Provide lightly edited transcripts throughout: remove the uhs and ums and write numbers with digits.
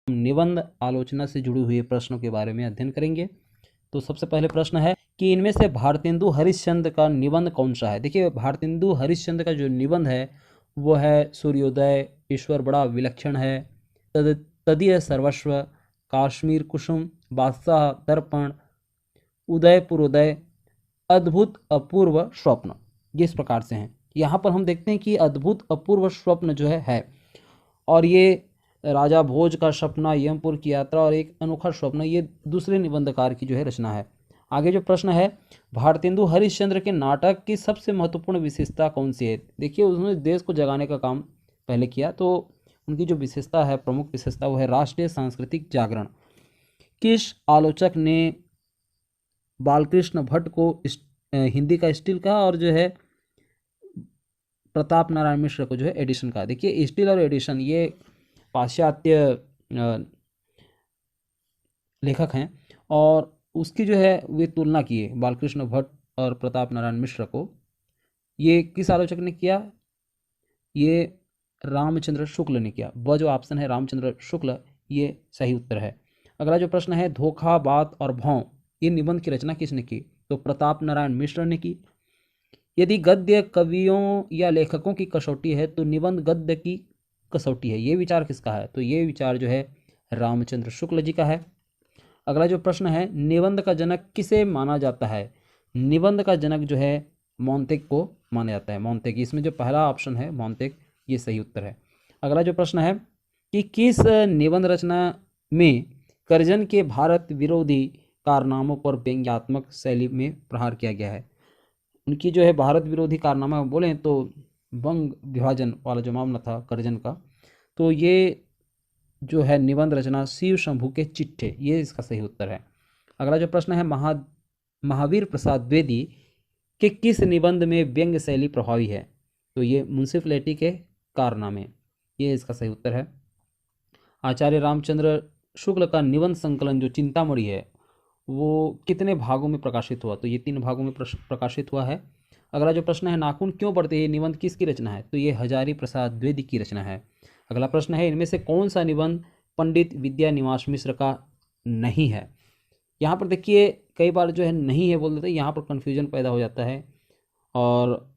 निबंध आलोचना से जुड़े हुए प्रश्नों के बारे में अध्ययन करेंगे। तो सबसे पहले प्रश्न है कि इनमें से भारतेंदु हरिश्चंद्र का निबंध कौन सा है। देखिए, भारतेंदु हरिश्चंद्र का जो निबंध है वो है सूर्योदय, ईश्वर बड़ा विलक्षण है, तदीय सर्वस्व, काश्मीर कुसुम, बादशाह दर्पण, उदय पूर्वोदय, अद्भुत अपूर्व स्वप्न। ये इस प्रकार से हैं। यहाँ पर हम देखते हैं कि अद्भुत अपूर्व स्वप्न जो है और ये राजा भोज का सपना, यमपुर की यात्रा और एक अनोखा स्वप्न, ये दूसरे निबंधकार की जो है रचना है। आगे जो प्रश्न है, भारतेंदु हरिश्चंद्र के नाटक की सबसे महत्वपूर्ण विशेषता कौन सी है। देखिए, उन्होंने देश को जगाने का काम पहले किया, तो उनकी जो विशेषता है, प्रमुख विशेषता, वो है राष्ट्रीय सांस्कृतिक जागरण। किस आलोचक ने बालकृष्ण भट्ट को हिंदी का स्टील कहा और जो है प्रताप नारायण मिश्र को जो है एडिशन कहा। देखिए, स्टील और एडिशन ये पाश्चात्य लेखक हैं और उसकी जो है वे तुलना किए बालकृष्ण भट्ट और प्रताप नारायण मिश्र को। ये किस आलोचक ने किया? ये रामचंद्र शुक्ल ने किया। वह जो ऑप्शन है रामचंद्र शुक्ल, ये सही उत्तर है। अगला जो प्रश्न है, धोखा, बात और भौं, ये निबंध की रचना किसने की? तो प्रताप नारायण मिश्र ने की। यदि गद्य कवियों या लेखकों की कसौटी है तो निबंध गद्य की कसौटी है, ये विचार किसका है? तो ये विचार जो है रामचंद्र शुक्ल जी का है। अगला जो प्रश्न है, निबंध का जनक किसे माना जाता है? निबंध का जनक जो है मोंतेक को माना जाता है। मोंतेक, इसमें जो पहला ऑप्शन है मोंतेक, ये सही उत्तर है। अगला जो प्रश्न है कि किस निबंध रचना में कर्जन के भारत विरोधी कारनामों पर व्यंग्यात्मक शैली में प्रहार किया गया है? उनकी जो है भारत विरोधी कारनामा बोले तो बंग विभाजन वाला जो मामला था कर्जन का, तो ये जो है निबंध रचना शिव शंभू के चिट्ठे, ये इसका सही उत्तर है। अगला जो प्रश्न है, महावीर प्रसाद द्विवेदी के किस निबंध में व्यंग्य शैली प्रभावी है? तो ये मुंसिफ लेटी के कारनामे, ये इसका सही उत्तर है। आचार्य रामचंद्र शुक्ल का निबंध संकलन जो चिंतामणि है वो कितने भागों में प्रकाशित हुआ? तो ये 3 भागों में प्रकाशित हुआ है। अगला जो प्रश्न है, नाखून क्यों पड़ते हैं, ये निबंध किसकी रचना है? तो ये हजारी प्रसाद द्विवेदी की रचना है। अगला प्रश्न है, इनमें से कौन सा निबंध पंडित विद्या निवास मिश्र का नहीं है? यहाँ पर देखिए, कई बार जो है नहीं है बोल देते हैं, यहाँ पर कन्फ्यूजन पैदा हो जाता है और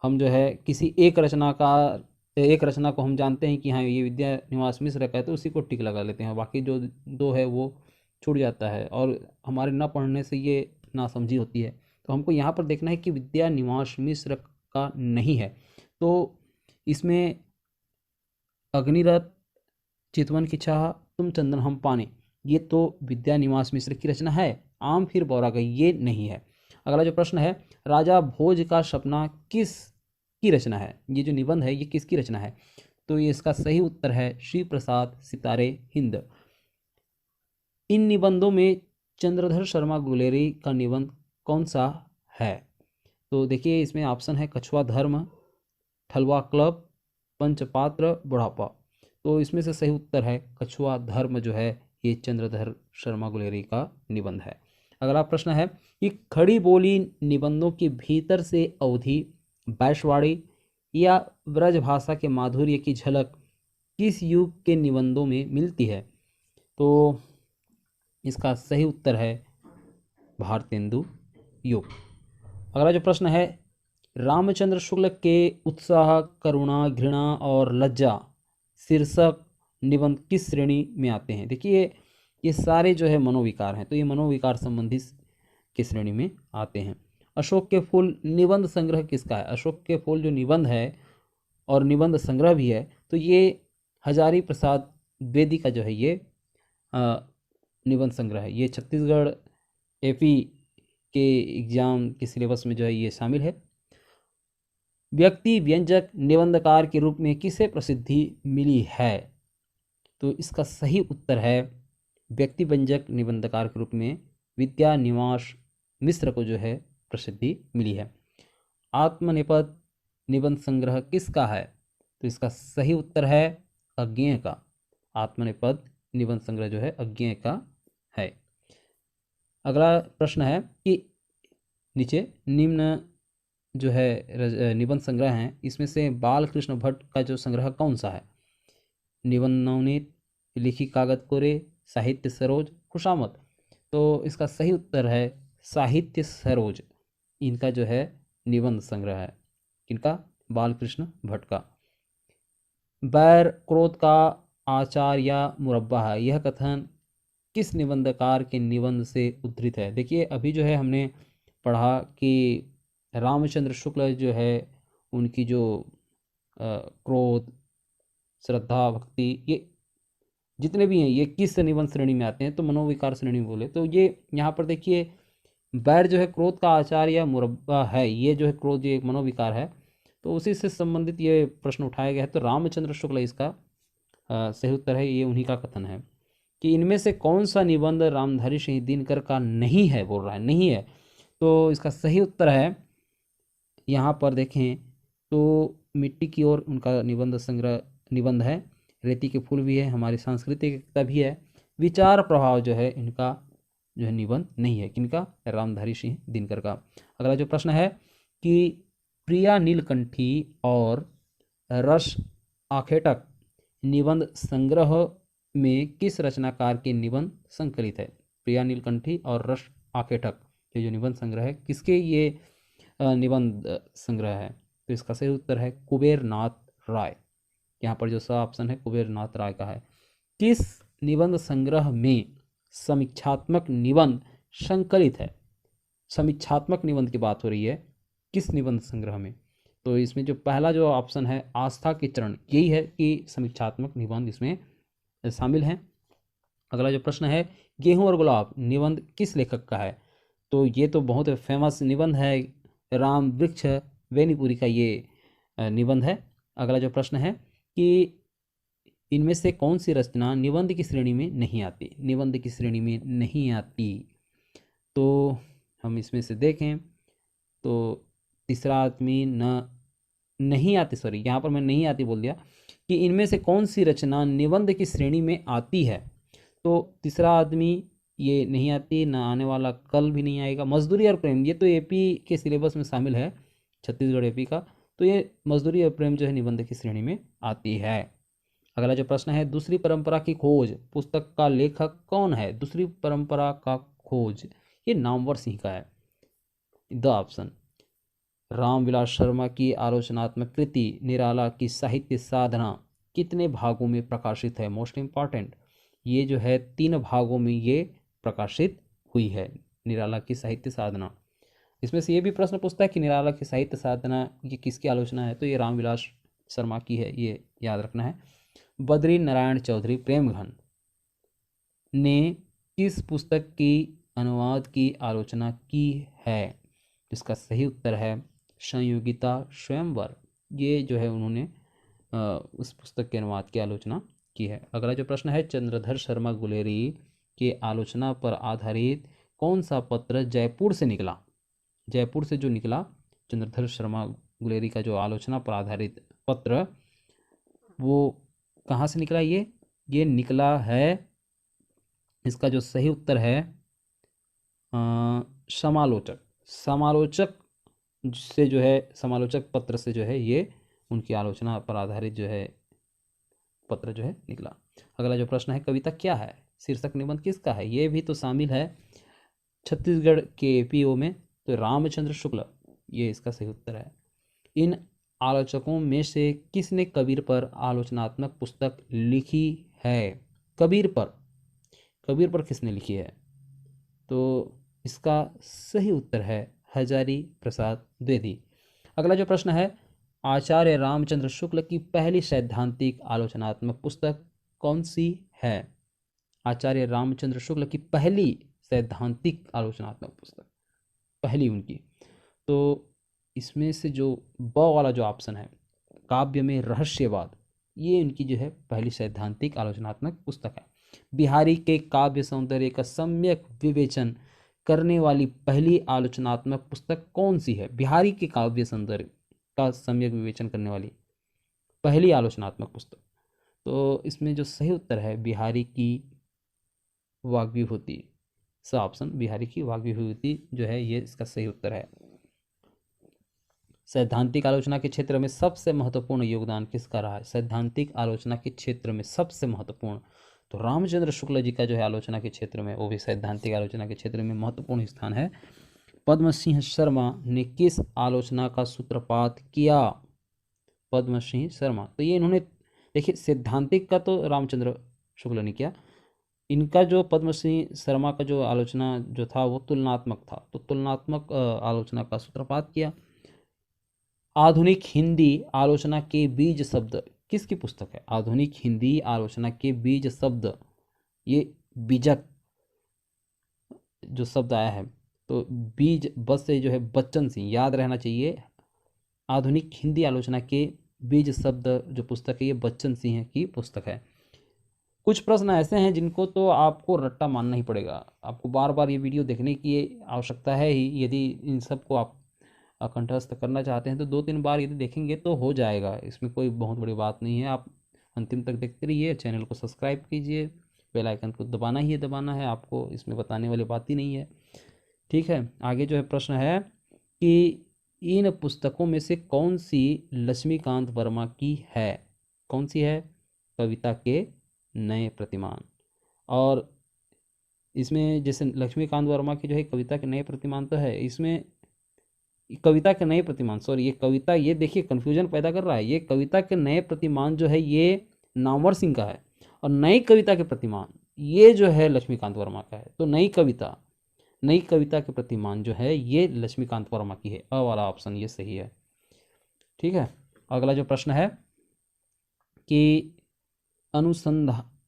हम जो है किसी एक रचना को हम जानते हैं कि हाँ ये विद्या निवास मिश्र का है, तो उसी को टिक लगा लेते हैं, बाकी जो 2 है वो छूट जाता है और हमारे न पढ़ने से ये नासमझी होती है। तो हमको यहाँ पर देखना है कि विद्या निवास मिश्र का नहीं है। तो इसमें अग्निरथ, चितवन की चाह, तुम चंदन हम पाने, ये तो विद्या निवास मिश्र की रचना है। आम फिर बौरा गई, ये नहीं है। अगला जो प्रश्न है, राजा भोज का सपना किस की रचना है? ये जो निबंध है ये किसकी रचना है? तो ये इसका सही उत्तर है श्री प्रसाद सितारे हिंद। इन निबंधों में चंद्रधर शर्मा गुलेरी का निबंध कौन सा है? तो देखिए, इसमें ऑप्शन है कछुआ धर्म, ठलवा क्लब, पंचपात्र, बुढ़ापा। तो इसमें से सही उत्तर है कछुआ धर्म जो है ये चंद्रधर शर्मा गुलेरी का निबंध है। अगला प्रश्न है कि खड़ी बोली निबंधों के भीतर से अवधि, वैश्यवाड़ी या ब्रजभाषा के माधुर्य की झलक किस युग के निबंधों में मिलती है? तो इसका सही उत्तर है भारतेंदु युग। अगला जो प्रश्न है, रामचंद्र शुक्ल के उत्साह, करुणा, घृणा और लज्जा शीर्षक निबंध किस श्रेणी में आते हैं? देखिए, ये सारे जो है मनोविकार हैं, तो ये मनोविकार संबंधी की श्रेणी में आते हैं। अशोक के फूल निबंध संग्रह किसका है? अशोक के फूल जो निबंध है और निबंध संग्रह भी है, तो ये हजारी प्रसाद द्विवेदी का जो है ये निबंध संग्रह है। ये छत्तीसगढ़ एपी के एग्जाम के सिलेबस में जो है ये शामिल है। व्यक्ति व्यंजक निबंधकार के रूप में किसे प्रसिद्धि मिली है? तो इसका सही उत्तर है व्यक्ति व्यंजक निबंधकार के रूप में विद्या निवास मिश्र को जो है प्रसिद्धि मिली है। आत्मनेपद निबंध संग्रह किसका है? तो इसका सही उत्तर है अज्ञेय का। आत्मनेपद निबंध संग्रह जो है अज्ञेय का है। अगला प्रश्न है कि नीचे निम्न जो है निबंध संग्रह हैं, इसमें से बालकृष्ण भट्ट का जो संग्रह कौन सा है? निबंध नवनीत, लिखी कागज कोरे, साहित्य सरोज, खुशामद। तो इसका सही उत्तर है साहित्य सरोज। इनका जो है निबंध संग्रह है, इनका बालकृष्ण भट्ट का। बैर क्रोध का आचार या मुरब्बा है, यह कथन किस निबंधकार के निबंध से उद्धृत है। देखिए अभी जो है हमने पढ़ा कि रामचंद्र शुक्ल जो है उनकी जो क्रोध, श्रद्धा, भक्ति, ये जितने भी हैं ये किस निबंध श्रेणी में आते हैं, तो मनोविकार श्रेणी में बोले तो ये यहाँ पर देखिए बैर जो है क्रोध का आचार या मुरब्बा है, ये जो है क्रोध ये एक मनोविकार है, तो उसी से संबंधित ये प्रश्न उठाया गया है। तो रामचंद्र शुक्ल इसका सही उत्तर है, ये उन्हीं का कथन है कि इनमें से कौन सा निबंध रामधारी सिंह दिनकर का नहीं है, बोल रहा है नहीं है। तो इसका सही उत्तर है, यहाँ पर देखें तो मिट्टी की ओर उनका निबंध संग्रह निबंध है, रेती के फूल भी है, हमारी सांस्कृतिक एकता भी है, विचार प्रभाव जो है इनका जो है निबंध नहीं है, किनका, रामधारी सिंह दिनकर का। अगला जो प्रश्न है कि प्रिया नीलकंठी और रस आखेटक निबंध संग्रह में किस रचनाकार के निबंध संकलित है। प्रिया नीलकंठी और रस आखेटक ये जो निबंध संग्रह है किसके ये निबंध संग्रह है, तो इसका सही उत्तर है कुबेर नाथ राय। यहाँ पर जो सा ऑप्शन है कुबेर नाथ राय का है। किस निबंध संग्रह में समीक्षात्मक निबंध संकलित है। समीक्षात्मक निबंध की बात हो रही है किस निबंध संग्रह में, तो इसमें जो पहला जो ऑप्शन है आस्था के चरण, यही है कि समीक्षात्मक निबंध इसमें शामिल हैं। अगला जो प्रश्न है गेहूं और गुलाब निबंध किस लेखक का है, तो ये तो बहुत फेमस निबंध है, राम वृक्ष वेनीपुरी का ये निबंध है। अगला जो प्रश्न है कि इनमें से कौन सी रचना निबंध की श्रेणी में नहीं आती, निबंध की श्रेणी में नहीं आती, तो हम इसमें से देखें तो तीसरा आदमी नहीं आती, सॉरी यहाँ पर मैं नहीं आती बोल दिया, कि इनमें से कौन सी रचना निबंध की श्रेणी में आती है, तो तीसरा आदमी ये नहीं आती, ना आने वाला कल भी नहीं आएगा। मजदूरी और प्रेम ये तो एपी के सिलेबस में शामिल है, छत्तीसगढ़ एपी का, तो ये मजदूरी और प्रेम जो है निबंध की श्रेणी में आती है। अगला जो प्रश्न है दूसरी परंपरा की खोज पुस्तक का लेखक कौन है। दूसरी परंपरा का खोज ये नामवर सिंह का है। द ऑप्शन रामविलास शर्मा की आलोचनात्मक कृति निराला की साहित्य साधना कितने भागों में प्रकाशित है। मोस्ट इम्पॉर्टेंट, ये जो है 3 भागों में ये प्रकाशित हुई है निराला की साहित्य साधना। इसमें से ये भी प्रश्न पूछता है कि निराला की साहित्य साधना ये किसकी आलोचना है, तो ये रामविलास शर्मा की है, ये याद रखना है। बद्री नारायण चौधरी प्रेमघन ने किस पुस्तक की अनुवाद की आलोचना की है, इसका सही उत्तर है संयोगिता स्वयंवर। ये जो है उन्होंने उस पुस्तक के अनुवाद की आलोचना की है। अगला जो प्रश्न है चंद्रधर शर्मा गुलेरी के आलोचना पर आधारित कौन सा पत्र जयपुर से निकला। जयपुर से जो निकला चंद्रधर शर्मा गुलेरी का जो आलोचना पर आधारित पत्र वो कहाँ से निकला, ये निकला है, इसका जो सही उत्तर है समालोचक। समालोचक से जो है समालोचक पत्र से जो है ये उनकी आलोचना पर आधारित जो है पत्र जो है निकला। अगला जो प्रश्न है कविता क्या है शीर्षक निबंध किसका है, ये भी तो शामिल है छत्तीसगढ़ के एपीओ में, तो रामचंद्र शुक्ल ये इसका सही उत्तर है। इन आलोचकों में से किसने कबीर पर आलोचनात्मक पुस्तक लिखी है। कबीर पर किसने लिखी है, तो इसका सही उत्तर है हजारी प्रसाद द्विवेदी। अगला जो प्रश्न है आचार्य रामचंद्र शुक्ल की पहली सैद्धांतिक आलोचनात्मक पुस्तक कौन सी है। आचार्य रामचंद्र शुक्ल की पहली सैद्धांतिक आलोचनात्मक पुस्तक पहली उनकी, तो इसमें से जो ब वाला जो ऑप्शन है काव्य में रहस्यवाद, ये इनकी जो है पहली सैद्धांतिक आलोचनात्मक पुस्तक है। बिहारी के काव्य सौंदर्य का सम्यक विवेचन करने वाली पहली आलोचनात्मक पुस्तक कौन सी है। बिहारी के काव्य सौंदर्य का सम्यक विवेचन करने वाली पहली आलोचनात्मक पुस्तक, तो इसमें जो सही उत्तर है बिहारी की वाग्विभूति। स ऑप्शन बिहारी की वाग्विभूति जो है ये इसका सही उत्तर है। सैद्धांतिक आलोचना के क्षेत्र में सबसे महत्वपूर्ण योगदान किसका रहा है। सैद्धांतिक आलोचना के क्षेत्र में सबसे महत्वपूर्ण तो रामचंद्र शुक्ल जी का जो है आलोचना के क्षेत्र में, वो भी सैद्धांतिक आलोचना के क्षेत्र में महत्वपूर्ण स्थान है। पद्म सिंह शर्मा ने किस आलोचना का सूत्रपात किया? पद्म सिंह शर्मा, तो ये इन्होंने, देखिए सैद्धांतिक का तो रामचंद्र शुक्ल ने किया, इनका जो पद्म सिंह शर्मा का जो आलोचना जो था वो तुलनात्मक था, तो तुलनात्मक आलोचना का सूत्रपात किया। आधुनिक हिंदी आलोचना के बीज शब्द किसकी पुस्तक है? आधुनिक हिंदी आलोचना के बीज शब्द, ये बीजक जो शब्द आया है, तो बीज बस से जो है बच्चन सिंह, याद रहना चाहिए। आधुनिक हिंदी आलोचना के बीज शब्द जो पुस्तक है ये बच्चन सिंह की पुस्तक है। कुछ प्रश्न ऐसे हैं जिनको तो आपको रट्टा मानना ही पड़ेगा, आपको बार बार ये वीडियो देखने की आवश्यकता है ही। यदि इन सब को आप कंठस्थ करना चाहते हैं तो 2-3 बार यदि देखेंगे तो हो जाएगा, इसमें कोई बहुत बड़ी बात नहीं है। आप अंतिम तक देखते रहिए, चैनल को सब्सक्राइब कीजिए, बेल आइकन को दबाना ही दबाना है, आपको इसमें बताने वाली बात ही नहीं है। ठीक है, आगे जो है प्रश्न है कि इन पुस्तकों में से कौन सी लक्ष्मीकांत वर्मा की है? कौन सी है? कविता के नए प्रतिमान। और इसमें जैसे लक्ष्मीकांत वर्मा की जो है कविता के नए प्रतिमान तो है, इसमें कविता के नए प्रतिमान, सॉरी ये कविता, ये देखिए कन्फ्यूजन पैदा कर रहा है। ये कविता के नए प्रतिमान जो है ये नामवर सिंह का है, और नई कविता के प्रतिमान ये जो है लक्ष्मीकांत वर्मा का है। तो नई कविता के प्रतिमान जो है ये लक्ष्मीकांत वर्मा की है। अ वाला ऑप्शन ये सही है। ठीक है, अगला जो प्रश्न है कि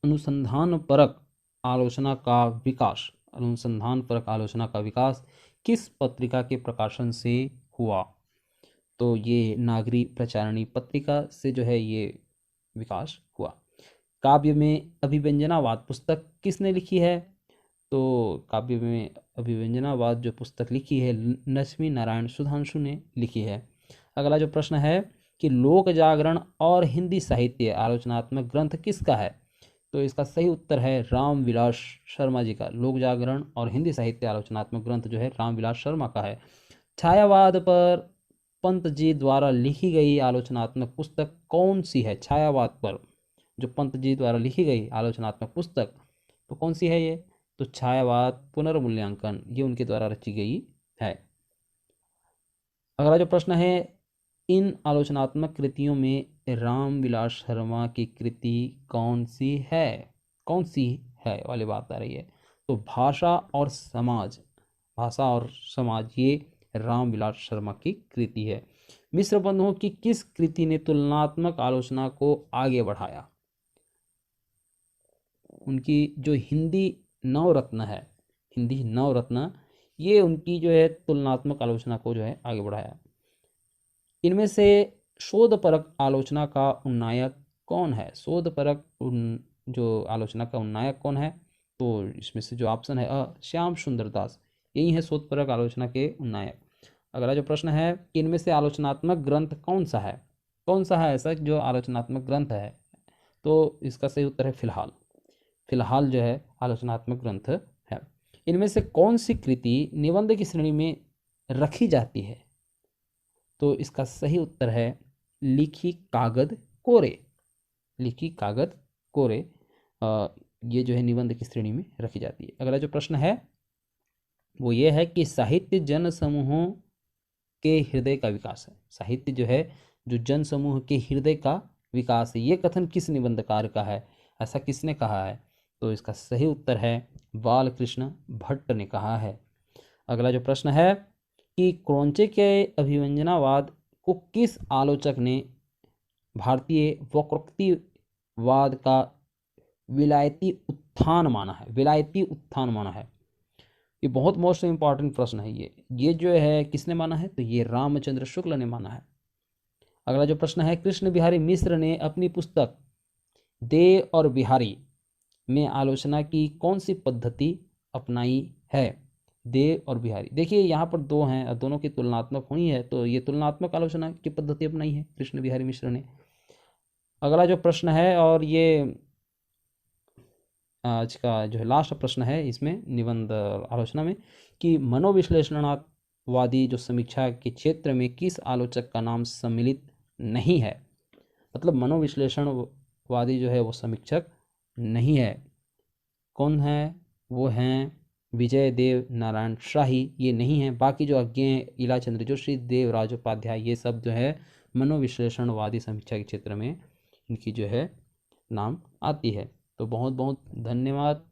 अनुसंधानपरक आलोचना का विकास, अनुसंधानपरक आलोचना का विकास किस पत्रिका के प्रकाशन से हुआ? तो ये नागरी प्रचारणी पत्रिका से जो है ये विकास हुआ। काव्य में अभिव्यंजनावाद पुस्तक किसने लिखी है? तो काव्य में अभिव्यंजनावाद जो पुस्तक लिखी है लक्ष्मी नारायण सुधांशु ने लिखी है। अगला जो प्रश्न है कि लोक जागरण और हिंदी साहित्य आलोचनात्मक ग्रंथ किसका है? तो इसका सही उत्तर है रामविलास शर्मा जी का। लोक जागरण और हिंदी साहित्य आलोचनात्मक ग्रंथ जो है रामविलास शर्मा का है। छायावाद पर पंत जी द्वारा लिखी गई आलोचनात्मक पुस्तक कौन सी है? छायावाद पर जो पंत जी द्वारा लिखी गई आलोचनात्मक पुस्तक, तो कौन सी है ये? तो छायावाद पुनर्मूल्यांकन, ये उनके द्वारा रची गई है। अगला जो प्रश्न है, इन आलोचनात्मक कृतियों में रामविलास शर्मा की कृति कौन सी है? कौन सी है वाली बात आ रही है। तो भाषा और समाज, भाषा और समाज ये रामविलास शर्मा की कृति है। मिश्र बंधुओं की किस कृति ने तुलनात्मक आलोचना को आगे बढ़ाया? उनकी जो हिंदी नवरत्न है, हिंदी नवरत्न, ये उनकी जो है तुलनात्मक आलोचना को जो है आगे बढ़ाया। इनमें से शोधपरक आलोचना का उन्नायक कौन है? शोधपरक जो आलोचना का उन्नायक कौन है? तो इसमें से जो ऑप्शन है अ, श्याम सुंदर दास, यही है शोधपरक आलोचना के उन्नायक। अगला जो प्रश्न है कि इनमें से आलोचनात्मक ग्रंथ कौन सा है? कौन सा है ऐसा जो आलोचनात्मक ग्रंथ है? तो इसका सही उत्तर है फिलहाल। फिलहाल जो है आलोचनात्मक ग्रंथ है। इनमें से कौन सी कृति निबंध की श्रेणी में रखी जाती है? तो इसका सही उत्तर है लिखी कागद कोरे। लिखी कागद कोरे ये जो है निबंध की श्रेणी में रखी जाती है। अगला जो प्रश्न है वो ये है कि साहित्य जन समूहों के हृदय का विकास है। साहित्य जो है जो जन समूह के हृदय का विकास है, ये कथन किस निबंधकार का है? ऐसा किसने कहा है? तो इसका सही उत्तर है बालकृष्ण भट्ट ने कहा है। अगला जो प्रश्न है कि क्रौंचे के अभिव्यंजनावाद को किस आलोचक ने भारतीय वक्रोक्तिवाद का विलायती उत्थान माना है? विलायती उत्थान माना है। ये बहुत मोस्ट इंपॉर्टेंट प्रश्न है। ये जो है किसने माना है? तो ये रामचंद्र शुक्ल ने माना है। अगला जो प्रश्न है, कृष्ण बिहारी मिश्र ने अपनी पुस्तक दे और बिहारी में आलोचना की कौन सी पद्धति अपनाई है? दे और बिहारी, देखिए यहाँ पर दो हैं और दोनों की तुलनात्मक हुई है, तो ये तुलनात्मक आलोचना की पद्धति अपनाई है कृष्ण बिहारी मिश्र ने। अगला जो प्रश्न है और ये आज का जो है लास्ट प्रश्न है इसमें निबंध आलोचना में कि मनोविश्लेषणवादी जो समीक्षा के क्षेत्र में किस आलोचक का नाम सम्मिलित नहीं है? मतलब मनोविश्लेषणवादी जो है वो समीक्षक नहीं है। कौन है? वो हैं विजय देव नारायण शाही, ये नहीं है। बाकी जो अज्ञे हैं इला चंद्र जोशी, देवराज उपाध्याय, ये सब जो है मनोविश्लेषणवादी समीक्षा के क्षेत्र में इनकी जो है नाम आती है। तो बहुत बहुत धन्यवाद,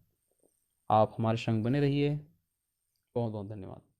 आप हमारे संग बने रहिए। बहुत बहुत धन्यवाद।